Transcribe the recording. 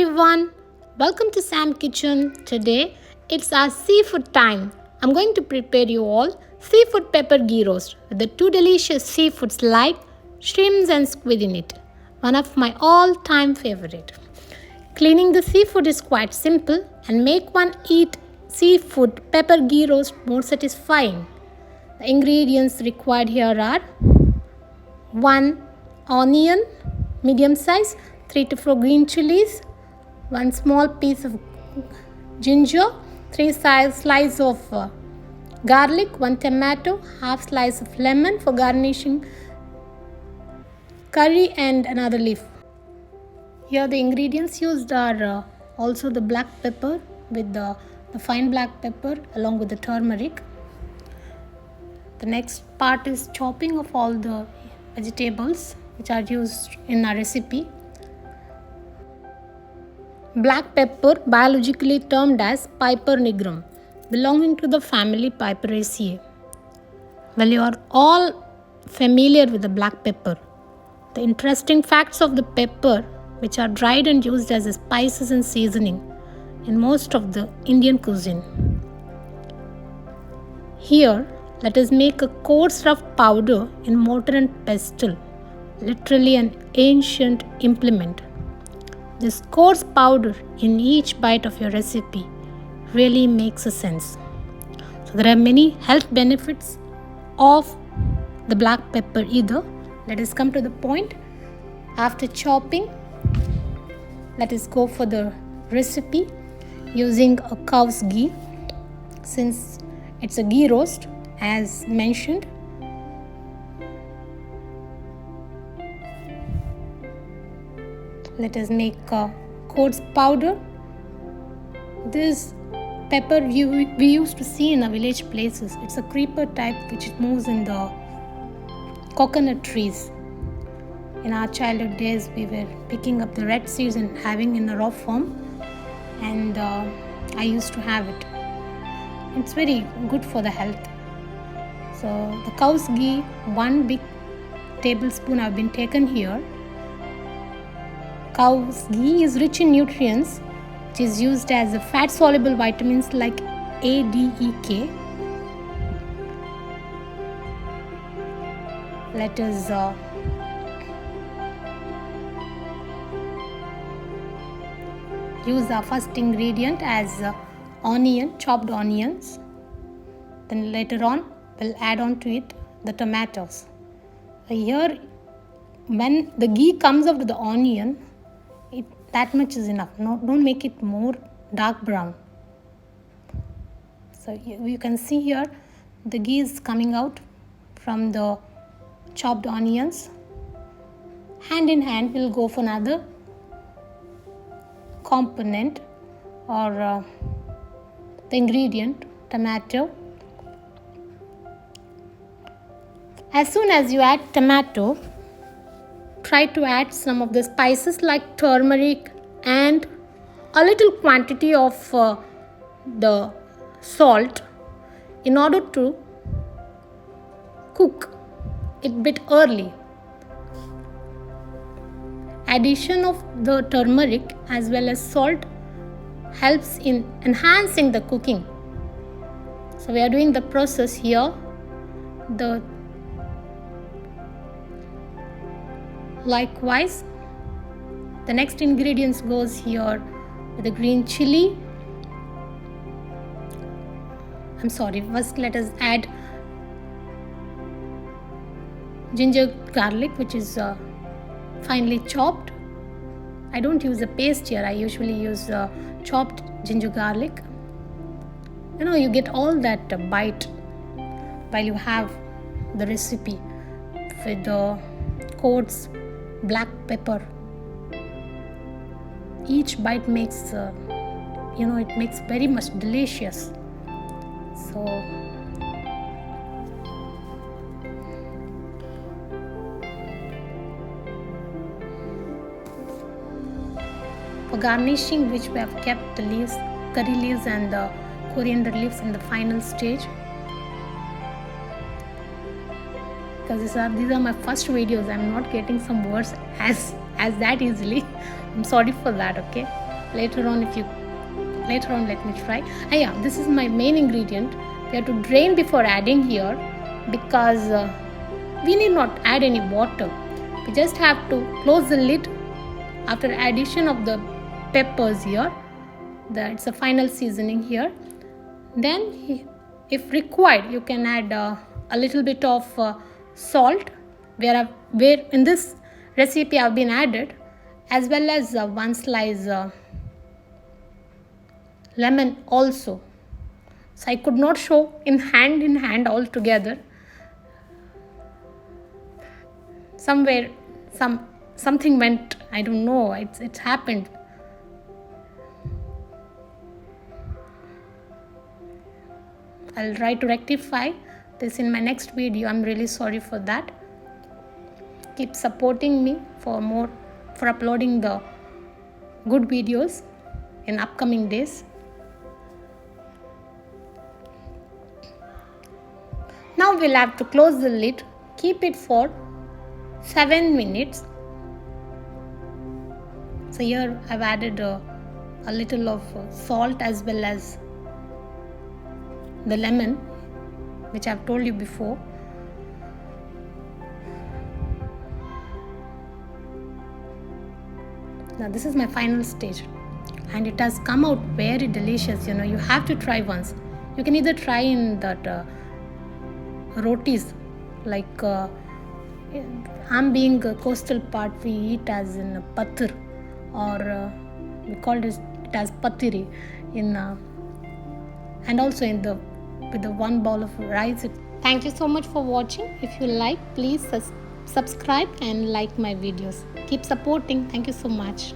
everyone, welcome to Sam Kitchen. Today it's our seafood time. I'm going to prepare you all seafood pepper ghee roast with the two delicious seafoods like shrimps and squid in it. One of my all-time favorite. Cleaning the seafood is quite simple and make one eat seafood pepper ghee roast more satisfying. The ingredients required here are 1 onion, medium size, 3 to 4 green chilies, 1 small piece of ginger, 3 slices of garlic, 1 tomato, half slice of lemon for garnishing, curry and another leaf. Here the ingredients used are also the black pepper with the fine black pepper along with the turmeric. The next part is chopping of all the vegetables which are used in our recipe. Black pepper, biologically termed as Piper nigrum, belonging to the family Piperaceae. Well, you are all familiar with the black pepper. The interesting facts of the pepper, which are dried and used as spices and seasoning in most of the Indian cuisine. Here, let us make a coarse rough powder in mortar and pestle, literally an ancient implement. This coarse powder in each bite of your recipe really makes a sense. So there are many health benefits of the black pepper either. Let us come to the point. After chopping, let us go for the recipe using a cow's ghee. Since it's a ghee roast, as mentioned, let us make a coarse powder. This pepper we used to see in our village places. It's a creeper type which moves in the coconut trees. In our childhood days, we were picking up the red seeds and having in a raw form, and I used to have it. It's very good for the health. So the cow's ghee, 1 big tablespoon have been taken here. Cow's ghee is rich in nutrients, which is used as a fat-soluble vitamins like A, D, E, K. Let us use our first ingredient as chopped onions. Then later on, we'll add on to it the tomatoes. Here, when the ghee comes up to the onion, that much is enough. Don't make it more dark brown. So you can see here the ghee is coming out from the chopped onions. Hand in hand, we'll go for another component or the ingredient, tomato. As soon as you add tomato, try to add some of the spices like turmeric and a little quantity of the salt in order to cook it bit early. Addition of the turmeric as well as salt helps in enhancing the cooking. So we are doing the process here. Likewise, the next ingredients goes here with the green chili. First let us add ginger garlic, which is finely chopped. I don't use a paste here. I usually use chopped ginger garlic. You get all that bite while you have the recipe with the coarse black pepper. Each bite makes it makes very much delicious. So for garnishing, which we have kept the leaves, curry leaves and the coriander leaves in the final stage. Because these are my first videos. I'm not getting some words as that easily. I'm sorry for that, okay? later on let me try. Yeah, this is my main ingredient. We have to drain before adding here, because we need not add any water. We just have to close the lid after addition of the peppers here. That's the final seasoning here. Then if required, you can add a little bit of salt, where in this recipe I've been added, as well as one slice lemon also. So I could not show in hand all together. Somewhere something went, I don't know, it's happened. I'll try to rectify this in my next video. I'm really sorry for that. Keep supporting me for uploading the good videos in upcoming days. Now we'll have to close the lid, keep it for 7 minutes. So here I've added a little of salt as well as the lemon, which I've told you before. Now this is my final stage, and it has come out very delicious. You have to try once. You can either try in that rotis, like I'm being a coastal part, we eat as in patir, or we called it as patiri and also with the one bowl of rice. Thank you so much for watching. If you like, please subscribe and like my videos. Keep supporting. Thank you so much.